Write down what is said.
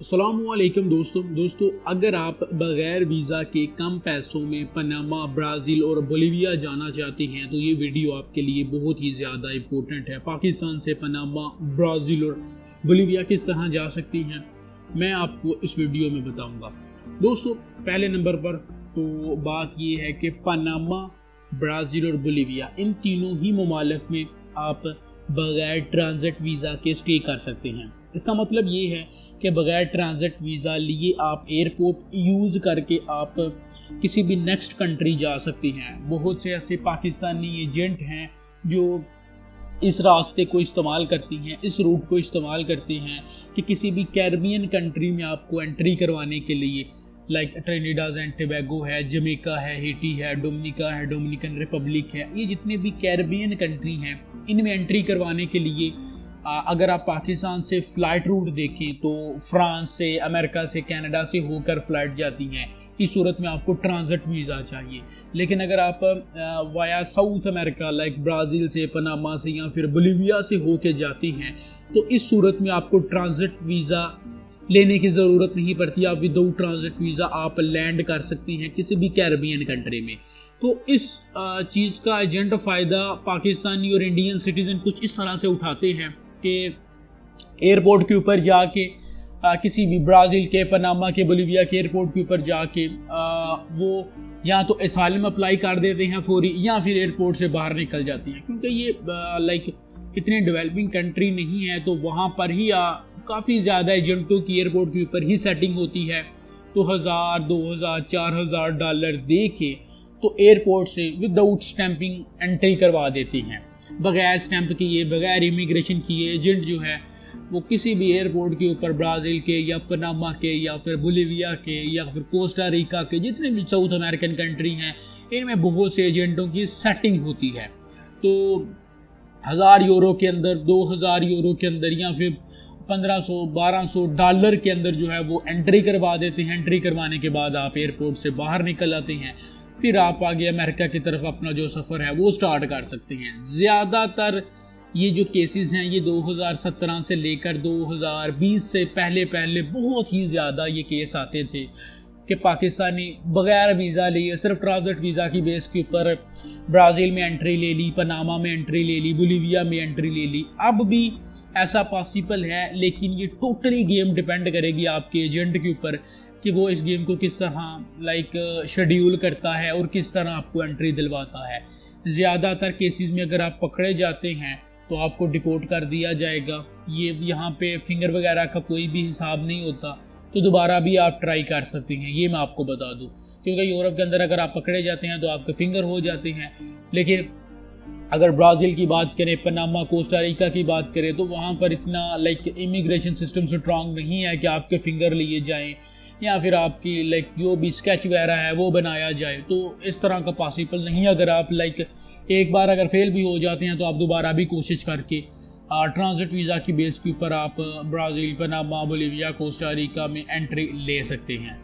अस्सलामुअलैकुम दोस्तों अगर आप बग़ैर वीज़ा के कम पैसों में पनामा, ब्राज़ील और बोलिविया जाना चाहते हैं तो ये वीडियो आपके लिए बहुत ही ज़्यादा इम्पोर्टेंट है। पाकिस्तान से पनामा, ब्राज़ील और बोलिविया किस तरह जा सकती हैं मैं आपको इस वीडियो में बताऊंगा। दोस्तों पहले नंबर पर तो बात ये है कि पनामा, ब्राज़ील और बोलिविया इन तीनों ही ममालिक में आप बग़ैर ट्रांजिट वीज़ा के स्टे कर सकते हैं। इसका मतलब ये है कि बग़ैर ट्रांजिट वीज़ा लिए आप एयरपोर्ट यूज़ करके आप किसी भी नेक्स्ट कंट्री जा सकते हैं। बहुत से ऐसे पाकिस्तानी एजेंट हैं जो इस रास्ते को इस्तेमाल करती हैं, इस रूट को इस्तेमाल करते हैं कि किसी भी कैरिबियन कंट्री में आपको एंट्री करवाने के लिए, लाइक ट्रिनिडाद एंड टोबैगो है, जमैका है, हैटी है, डोमिनिका है, डोमिनिकन रिपब्लिक है, ये जितने भी कैरिबियन कंट्री हैं इनमें एंट्री करवाने के लिए अगर आप पाकिस्तान से फ़्लाइट रूट देखें तो फ्रांस से, अमेरिका से, कनाडा से होकर फ़्लाइट जाती हैं। इस सूरत में आपको ट्रांजिट वीज़ा चाहिए। लेकिन अगर आप via south America like Brazil से, पनामा से या फिर बोलिविया से होके जाते हैं तो इस सूरत में आपको ट्रांजिट वीज़ा लेने की ज़रूरत नहीं पड़ती। आप विदाउट ट्रांजिट वीज़ा आप लैंड कर सकती हैं किसी भी कैरिबियन कंट्री में। तो इस चीज़ का एजेंट फ़ायदा पाकिस्तानी और इंडियन सिटीज़न कुछ इस तरह से उठाते हैं कि एयरपोर्ट के ऊपर जाके किसी भी ब्राज़ील के, पनामा के, बोलिविया के एयरपोर्ट के ऊपर जाके वो या तो एसाइलम अप्लाई कर देते हैं फौरी, या फिर एयरपोर्ट से बाहर निकल जाती हैं। क्योंकि ये लाइक इतनी डेवलपिंग कंट्री नहीं है तो वहाँ पर ही काफ़ी ज़्यादा एजेंटों की एयरपोर्ट के ऊपर ही सेटिंग होती है। तो 1000, 2000, 4000 डॉलर दे के तो एयरपोर्ट से विदाउट स्टैंपिंग एंट्री करवा देती हैं। बगैर स्टैंप किए, बगैर इमिग्रेशन किए एजेंट जो है वो किसी भी एयरपोर्ट के ऊपर ब्राज़ील के या पनामा के या फिर बोलिविया के या फिर कोस्टा रिका के, जितने भी साउथ अमेरिकन कंट्री हैं इनमें बहुत से एजेंटों की सेटिंग होती है। तो 1000 यूरो के अंदर, 2000 यूरो के अंदर या फिर 1500, 1200 डॉलर के अंदर जो है वो एंट्री करवा देते हैं। एंट्री करवाने के बाद आप एयरपोर्ट से बाहर निकल आते हैं, फिर आप आगे अमेरिका की तरफ अपना जो सफ़र है वो स्टार्ट कर सकते हैं। ज़्यादातर ये जो केसेस हैं ये 2017 से लेकर 2020 से पहले बहुत ही ज़्यादा ये केस आते थे कि पाकिस्तानी बग़ैर वीज़ा लिए सिर्फ ट्रांजिट वीज़ा की बेस के ऊपर ब्राज़ील में एंट्री ले ली, पनामा में एंट्री ले ली, बोलिविया में एंट्री ले ली। अब भी ऐसा पॉसिबल है, लेकिन ये टोटली गेम डिपेंड करेगी आपके एजेंट के ऊपर कि वो इस गेम को किस तरह शेड्यूल करता है और किस तरह आपको एंट्री दिलवाता है। ज़्यादातर केसेस में अगर आप पकड़े जाते हैं तो आपको डिपोर्ट कर दिया जाएगा। ये यहाँ पे फिंगर वगैरह का कोई भी हिसाब नहीं होता, तो दोबारा भी आप ट्राई कर सकते हैं, ये मैं आपको बता दूँ। क्योंकि यूरोप के अंदर अगर आप पकड़े जाते हैं तो आपके फिंगर हो जाते हैं। लेकिन अगर ब्राज़ील की बात करें, पनामा, कोस्टा रिका की बात करें तो वहाँ पर इतना इमिग्रेशन सिस्टम स्ट्रॉन्ग नहीं है कि आपके फिंगर लिए जाएँ या फिर आपकी जो भी स्केच वगैरह है वो बनाया जाए। तो इस तरह का पॉसिबल नहीं। अगर आप एक बार अगर फेल भी हो जाते हैं तो आप दोबारा भी कोशिश करके ट्रांजिट वीज़ा की बेस के ऊपर आप Brazil, Panama, Bolivia, Costa Rica में एंट्री ले सकते हैं।